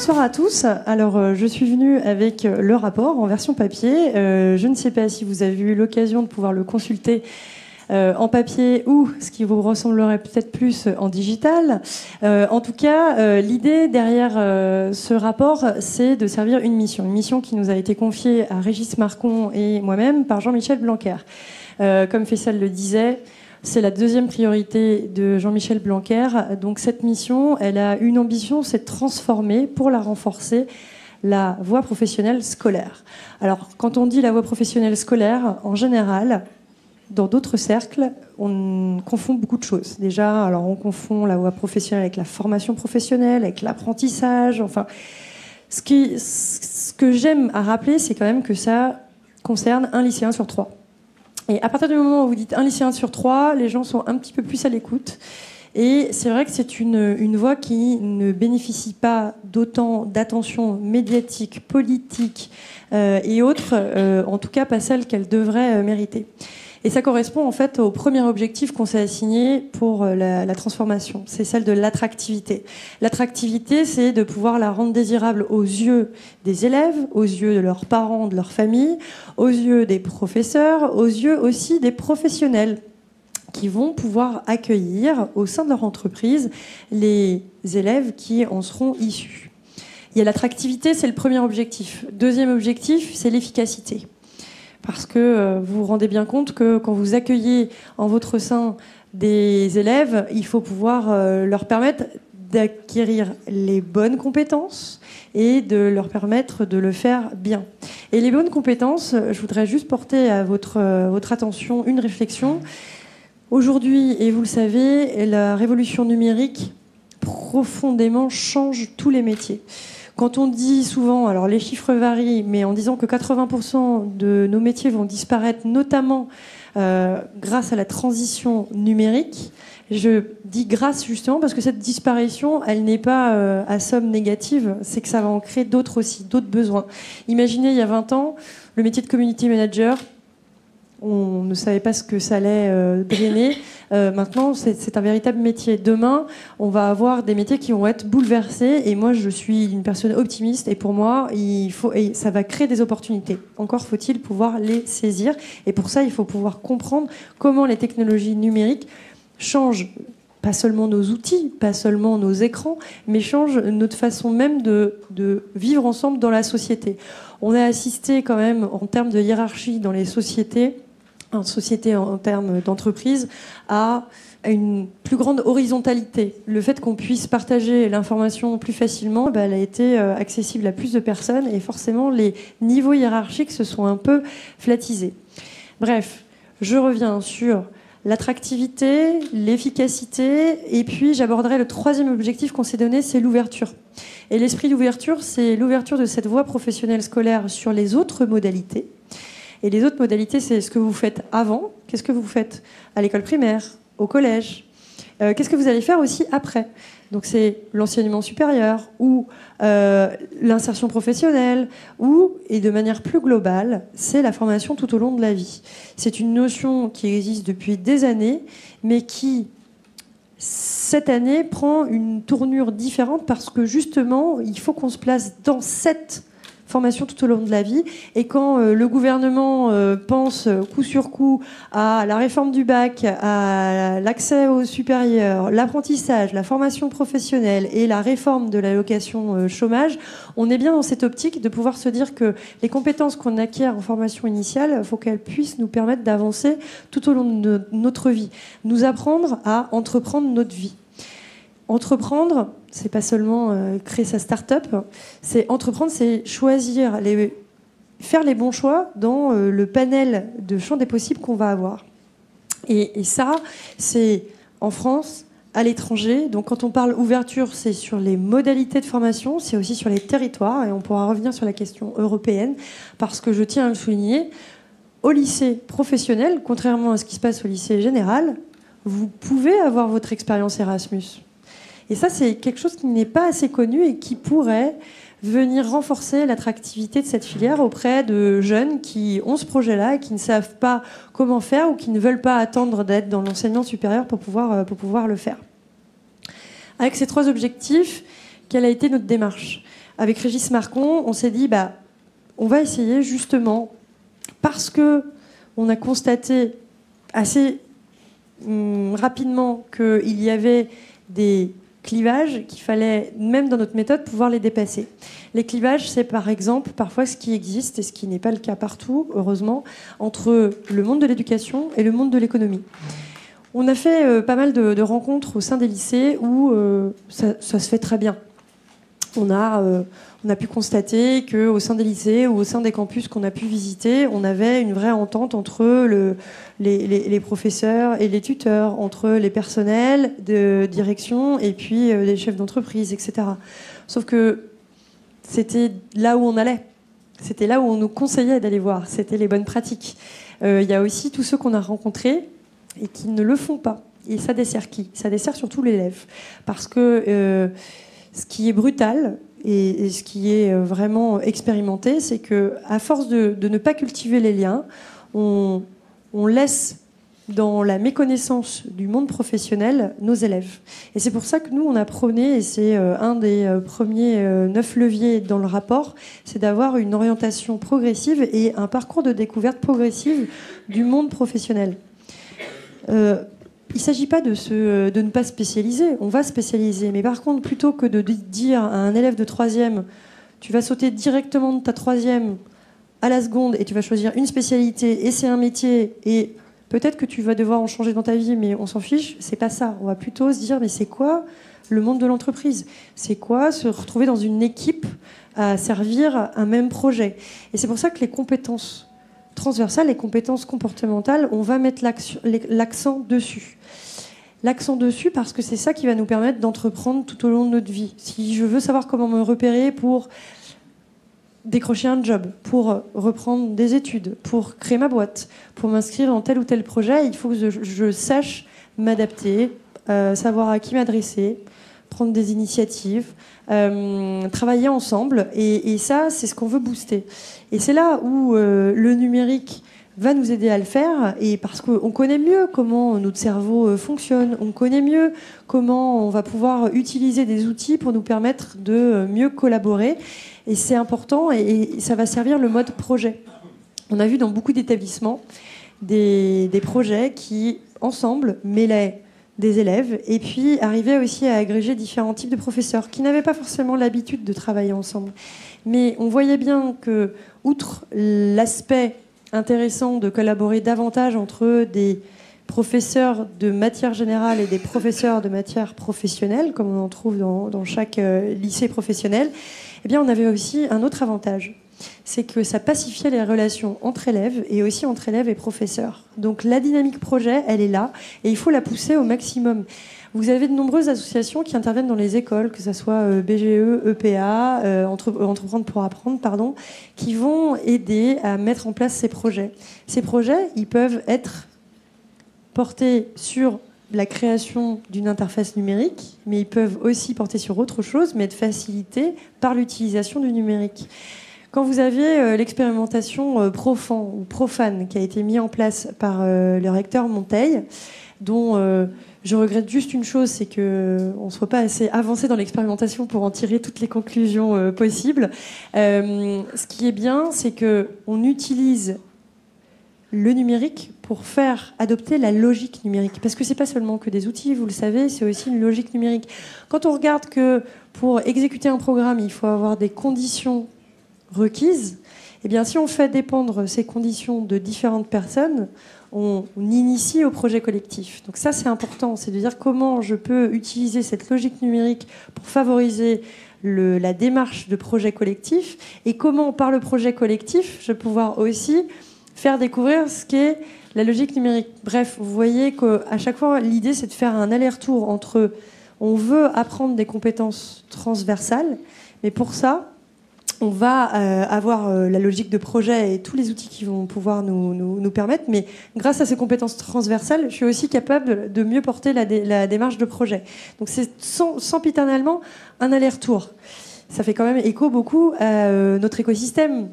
Bonsoir à tous. Alors, je suis venue avec le rapport en version papier. Je ne sais pas si vous avez eu l'occasion de pouvoir le consulter en papier ou, ce qui vous ressemblerait peut-être plus, en digital. En tout cas, l'idée derrière ce rapport, c'est de servir une mission qui nous a été confiée à Régis Marcon et moi-même par Jean-Michel Blanquer. Comme Faisal le disait, c'est la deuxième priorité de Jean-Michel Blanquer. Donc cette mission, elle a une ambition, c'est de transformer, pour la renforcer, la voie professionnelle scolaire. Alors, quand on dit la voie professionnelle scolaire, en général, dans d'autres cercles, on confond beaucoup de choses. Déjà, alors on confond la voie professionnelle avec la formation professionnelle, avec l'apprentissage. Enfin, ce que j'aime à rappeler, c'est quand même que ça concerne un lycéen sur 3. Et à partir du moment où vous dites un lycéen sur 3, les gens sont un petit peu plus à l'écoute. Et c'est vrai que c'est une voie qui ne bénéficie pas d'autant d'attention médiatique, politique et autres, en tout cas pas celle qu'elle devrait mériter. Et ça correspond en fait au premier objectif qu'on s'est assigné pour la transformation, c'est celle de l'attractivité. L'attractivité, c'est de pouvoir la rendre désirable aux yeux des élèves, aux yeux de leurs parents, de leur famille, aux yeux des professeurs, aux yeux aussi des professionnels qui vont pouvoir accueillir au sein de leur entreprise les élèves qui en seront issus. Il y a l'attractivité, c'est le premier objectif. Deuxième objectif, c'est l'efficacité. Parce que vous vous rendez bien compte que quand vous accueillez en votre sein des élèves, il faut pouvoir leur permettre d'acquérir les bonnes compétences et de leur permettre de le faire bien. Et les bonnes compétences, je voudrais juste porter à votre attention une réflexion. Aujourd'hui, et vous le savez, la révolution numérique profondément change tous les métiers. Quand on dit souvent, alors les chiffres varient, mais en disant que 80% de nos métiers vont disparaître, notamment grâce à la transition numérique, je dis grâce justement parce que cette disparition, elle n'est pas à somme négative, c'est que ça va en créer d'autres aussi, d'autres besoins. Imaginez, il y a 20 ans, le métier de community manager, on ne savait pas ce que ça allait drainer. Maintenant, c'est un véritable métier. Demain, on va avoir des métiers qui vont être bouleversés. Et moi, je suis une personne optimiste. Et pour moi, ça va créer des opportunités. Encore faut-il pouvoir les saisir. Et pour ça, il faut pouvoir comprendre comment les technologies numériques changent pas seulement nos outils, pas seulement nos écrans, mais changent notre façon même de vivre ensemble dans la société. On a assisté quand même, en termes de hiérarchie dans les sociétés, en termes d'entreprise, à une plus grande horizontalité. Le fait qu'on puisse partager l'information plus facilement, elle a été accessible à plus de personnes et forcément les niveaux hiérarchiques se sont un peu flattisés. Bref, je reviens sur l'attractivité, l'efficacité et puis j'aborderai le troisième objectif qu'on s'est donné, c'est l'ouverture. Et l'esprit d'ouverture, c'est l'ouverture de cette voie professionnelle scolaire sur les autres modalités. Et les autres modalités, c'est ce que vous faites avant. Qu'est-ce que vous faites à l'école primaire, au collège ? Qu'est-ce que vous allez faire aussi après ? Donc c'est l'enseignement supérieur ou l'insertion professionnelle ou, et de manière plus globale, c'est la formation tout au long de la vie. C'est une notion qui existe depuis des années, mais qui, cette année, prend une tournure différente parce que justement, il faut qu'on se place dans cette formation tout au long de la vie. Et quand le gouvernement pense coup sur coup à la réforme du bac, à l'accès au supérieur, l'apprentissage, la formation professionnelle et la réforme de l'allocation chômage, on est bien dans cette optique de pouvoir se dire que les compétences qu'on acquiert en formation initiale, il faut qu'elles puissent nous permettre d'avancer tout au long de notre vie. Nous apprendre à entreprendre notre vie. Entreprendre, c'est pas seulement créer sa start-up, c'est entreprendre, c'est choisir, faire les bons choix dans le panel de champs des possibles qu'on va avoir. Et ça, c'est en France, à l'étranger. Donc quand on parle ouverture, c'est sur les modalités de formation, c'est aussi sur les territoires, et on pourra revenir sur la question européenne, parce que je tiens à le souligner, au lycée professionnel, contrairement à ce qui se passe au lycée général, vous pouvez avoir votre expérience Erasmus. Et ça, c'est quelque chose qui n'est pas assez connu et qui pourrait venir renforcer l'attractivité de cette filière auprès de jeunes qui ont ce projet-là et qui ne savent pas comment faire ou qui ne veulent pas attendre d'être dans l'enseignement supérieur pour pouvoir le faire. Avec ces trois objectifs, quelle a été notre démarche ? avec Régis Marcon, on s'est dit, on va essayer justement, parce que on a constaté assez rapidement qu'il y avait des clivages qu'il fallait, même dans notre méthode, pouvoir les dépasser. Les clivages, c'est par exemple parfois ce qui existe, et ce qui n'est pas le cas partout, heureusement, entre le monde de l'éducation et le monde de l'économie. On a fait pas mal de rencontres au sein des lycées où ça se fait très bien. On a pu constater qu'au sein des lycées ou au sein des campus qu'on a pu visiter, on avait une vraie entente entre les professeurs et les tuteurs, entre les personnels de direction et puis les chefs d'entreprise, etc. Sauf que c'était là où on allait. C'était là où on nous conseillait d'aller voir. C'était les bonnes pratiques. Il y a aussi tous ceux qu'on a rencontrés et qui ne le font pas. Et ça dessert qui ? Ça dessert surtout l'élève. Parce que ce qui est brutal et ce qui est vraiment expérimenté, c'est qu'à force de ne pas cultiver les liens, on laisse dans la méconnaissance du monde professionnel nos élèves. Et c'est pour ça que nous, on a prôné, et c'est un des premiers 9 leviers dans le rapport, c'est d'avoir une orientation progressive et un parcours de découverte progressive du monde professionnel. Il ne s'agit pas de ne pas spécialiser, on va spécialiser, mais par contre, plutôt que de dire à un élève de 3e, tu vas sauter directement de ta 3e à la seconde et tu vas choisir une spécialité et c'est un métier et peut-être que tu vas devoir en changer dans ta vie, mais on s'en fiche, c'est pas ça. On va plutôt se dire, mais c'est quoi le monde de l'entreprise ? C'est quoi se retrouver dans une équipe à servir un même projet ? Et c'est pour ça que les compétences transversales, les compétences comportementales, on va mettre l'accent dessus. L'accent dessus parce que c'est ça qui va nous permettre d'entreprendre tout au long de notre vie. Si je veux savoir comment me repérer pour décrocher un job, pour reprendre des études, pour créer ma boîte, pour m'inscrire dans tel ou tel projet, il faut que je sache m'adapter, savoir à qui m'adresser, prendre des initiatives, travailler ensemble. Et ça, c'est ce qu'on veut booster. Et c'est là où le numérique va nous aider à le faire, et parce qu'on connaît mieux comment notre cerveau fonctionne, on connaît mieux comment on va pouvoir utiliser des outils pour nous permettre de mieux collaborer. Et c'est important, et ça va servir le mode projet. On a vu dans beaucoup d'établissements des projets qui, ensemble, mêlaient des élèves et puis arrivaient aussi à agréger différents types de professeurs qui n'avaient pas forcément l'habitude de travailler ensemble. Mais on voyait bien que, outre l'aspect intéressant de collaborer davantage entre des professeurs de matière générale et des professeurs de matière professionnelle, comme on en trouve dans chaque lycée professionnel, eh bien, on avait aussi un autre avantage. C'est que ça pacifiait les relations entre élèves et aussi entre élèves et professeurs. Donc la dynamique projet, elle est là et il faut la pousser au maximum. Vous avez de nombreuses associations qui interviennent dans les écoles, que ce soit BGE, EPA, Entreprendre pour apprendre, pardon, qui vont aider à mettre en place ces projets. Ces projets, ils peuvent être portés sur la création d'une interface numérique, mais ils peuvent aussi porter sur autre chose, mais être facilités par l'utilisation du numérique. Quand vous avez l'expérimentation Profan ou Profane qui a été mise en place par le recteur Monteil, dont je regrette juste une chose, c'est qu'on ne soit pas assez avancé dans l'expérimentation pour en tirer toutes les conclusions possibles. Ce qui est bien, c'est qu'on utilise le numérique pour faire adopter la logique numérique. Parce que ce n'est pas seulement que des outils, vous le savez, c'est aussi une logique numérique. Quand on regarde que pour exécuter un programme, il faut avoir des conditions requises, eh bien, si on fait dépendre ces conditions de différentes personnes, on initie au projet collectif. Donc ça, c'est important, c'est de dire comment je peux utiliser cette logique numérique pour favoriser la démarche de projet collectif et comment, par le projet collectif, je vais pouvoir aussi faire découvrir ce qu'est la logique numérique. Bref, vous voyez qu'à chaque fois, l'idée, c'est de faire un aller-retour entre on veut apprendre des compétences transversales, mais pour ça, on va avoir la logique de projet et tous les outils qui vont pouvoir nous permettre. Mais grâce à ces compétences transversales, je suis aussi capable de mieux porter la démarche de projet. Donc c'est sempiternellement un aller-retour. Ça fait quand même écho beaucoup à notre écosystème.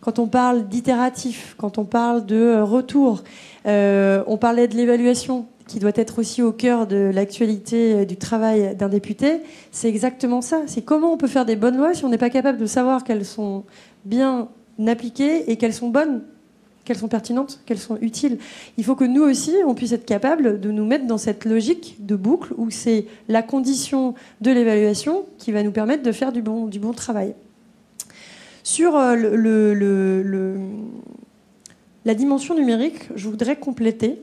quand on parle d'itératif, quand on parle de retour, on parlait de l'évaluation qui doit être aussi au cœur de l'actualité du travail d'un député, c'est exactement ça. C'est comment on peut faire des bonnes lois si on n'est pas capable de savoir qu'elles sont bien appliquées et qu'elles sont bonnes, qu'elles sont pertinentes, qu'elles sont utiles. Il faut que nous aussi, on puisse être capable de nous mettre dans cette logique de boucle où c'est la condition de l'évaluation qui va nous permettre de faire du bon travail. Sur la dimension numérique, je voudrais compléter.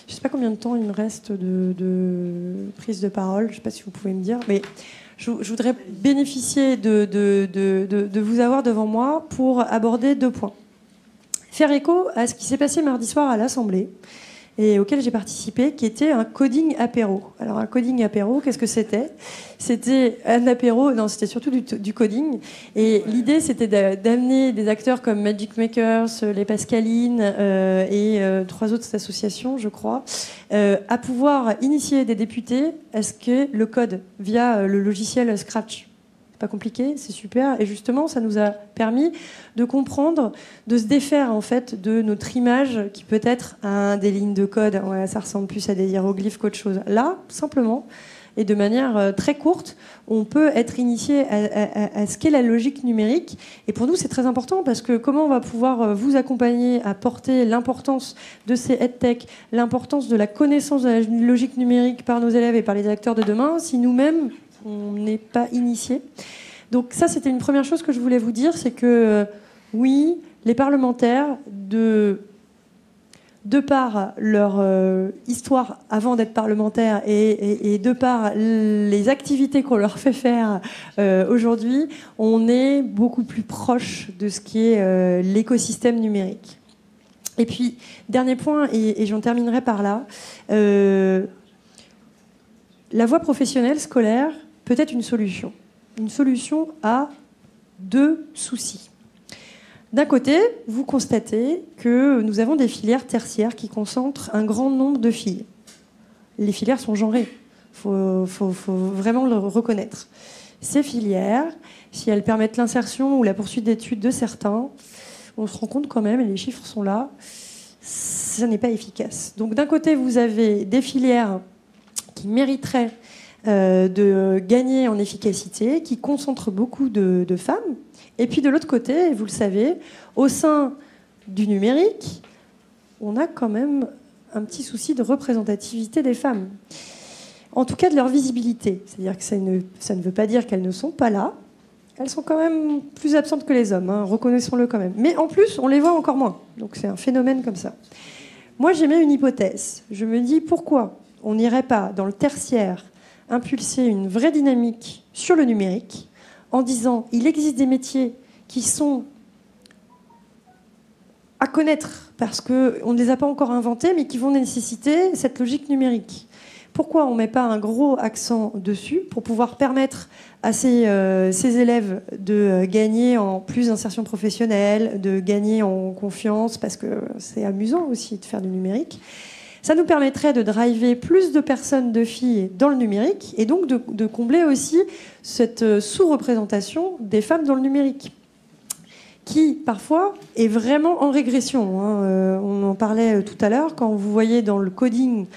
Je ne sais pas combien de temps il me reste de prise de parole, je ne sais pas si vous pouvez me dire, mais je voudrais bénéficier de vous avoir devant moi pour aborder 2 points. Faire écho à ce qui s'est passé mardi soir à l'Assemblée et auquel j'ai participé, qui était un coding apéro. Alors un coding apéro, qu'est-ce que c'était ? C'était un apéro, non, c'était surtout du coding. Et l'idée, c'était d'amener des acteurs comme Magic Makers, les Pascalines et 3 autres associations, je crois, à pouvoir initier des députés à ce que le code via le logiciel Scratch. Pas compliqué, c'est super. Et justement, ça nous a permis de comprendre, de se défaire en fait de notre image qui peut être des lignes de code. Ouais, ça ressemble plus à des hiéroglyphes qu'autre chose. Là, simplement, et de manière très courte, on peut être initié à ce qu'est la logique numérique. Et pour nous, c'est très important parce que comment on va pouvoir vous accompagner à porter l'importance de ces EdTech, l'importance de la connaissance de la logique numérique par nos élèves et par les acteurs de demain, si nous-mêmes, on n'est pas initié. Donc ça, c'était une première chose que je voulais vous dire, c'est que oui, les parlementaires, de par leur histoire avant d'être parlementaires et de par les activités qu'on leur fait faire aujourd'hui, on est beaucoup plus proche de ce qui est l'écosystème numérique. Et puis, dernier point, et j'en terminerai par là, la voie professionnelle scolaire peut être une solution à 2 soucis. D'un côté, vous constatez que nous avons des filières tertiaires qui concentrent un grand nombre de filles. Les filières sont genrées, faut vraiment le reconnaître. Ces filières, si elles permettent l'insertion ou la poursuite d'études de certains, on se rend compte quand même, et les chiffres sont là, ça n'est pas efficace. Donc d'un côté, vous avez des filières qui mériteraient de gagner en efficacité, qui concentre beaucoup de femmes. Et puis de l'autre côté, et vous le savez, au sein du numérique, on a quand même un petit souci de représentativité des femmes. En tout cas, de leur visibilité. C'est-à-dire que ça ne veut pas dire qu'elles ne sont pas là. Elles sont quand même plus absentes que les hommes, hein, reconnaissons-le quand même. Mais en plus, on les voit encore moins. Donc c'est un phénomène comme ça. Moi, j'émets une hypothèse. Je me dis, pourquoi on n'irait pas dans le tertiaire impulser une vraie dynamique sur le numérique en disant il existe des métiers qui sont à connaître parce qu'on ne les a pas encore inventés mais qui vont nécessiter cette logique numérique. Pourquoi on ne met pas un gros accent dessus pour pouvoir permettre à ces élèves de gagner en plus d'insertion professionnelle, de gagner en confiance, parce que c'est amusant aussi de faire du numérique. Ça nous permettrait de driver plus de personnes, de filles dans le numérique et donc de combler aussi cette sous-représentation des femmes dans le numérique qui, parfois, est vraiment en régression. Hein. On en parlait tout à l'heure. Quand vous voyez dans le coding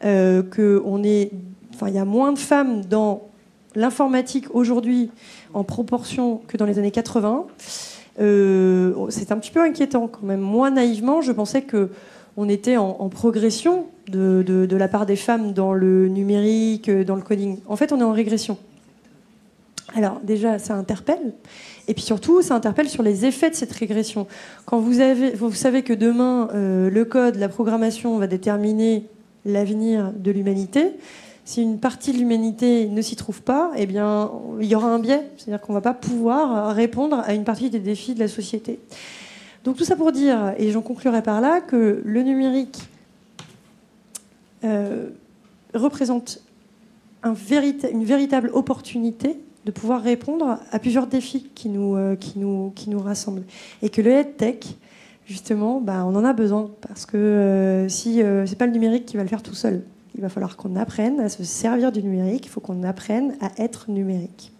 il y a moins de femmes dans l'informatique aujourd'hui en proportion que dans les années 80, c'est un petit peu inquiétant quand même. Moi, naïvement, je pensais qu'on était en progression de la part des femmes dans le numérique, dans le coding. En fait, on est en régression. Alors déjà, ça interpelle. Et puis surtout, ça interpelle sur les effets de cette régression. Quand vous savez que demain, le code, la programmation va déterminer l'avenir de l'humanité, si une partie de l'humanité ne s'y trouve pas, eh bien, il y aura un biais. C'est-à-dire qu'on ne va pas pouvoir répondre à une partie des défis de la société. Donc tout ça pour dire, et j'en conclurai par là, que le numérique représente une véritable opportunité de pouvoir répondre à plusieurs défis qui nous rassemblent. Et que le EdTech, justement, on en a besoin. Parce que si c'est pas le numérique qui va le faire tout seul, il va falloir qu'on apprenne à se servir du numérique, il faut qu'on apprenne à être numérique.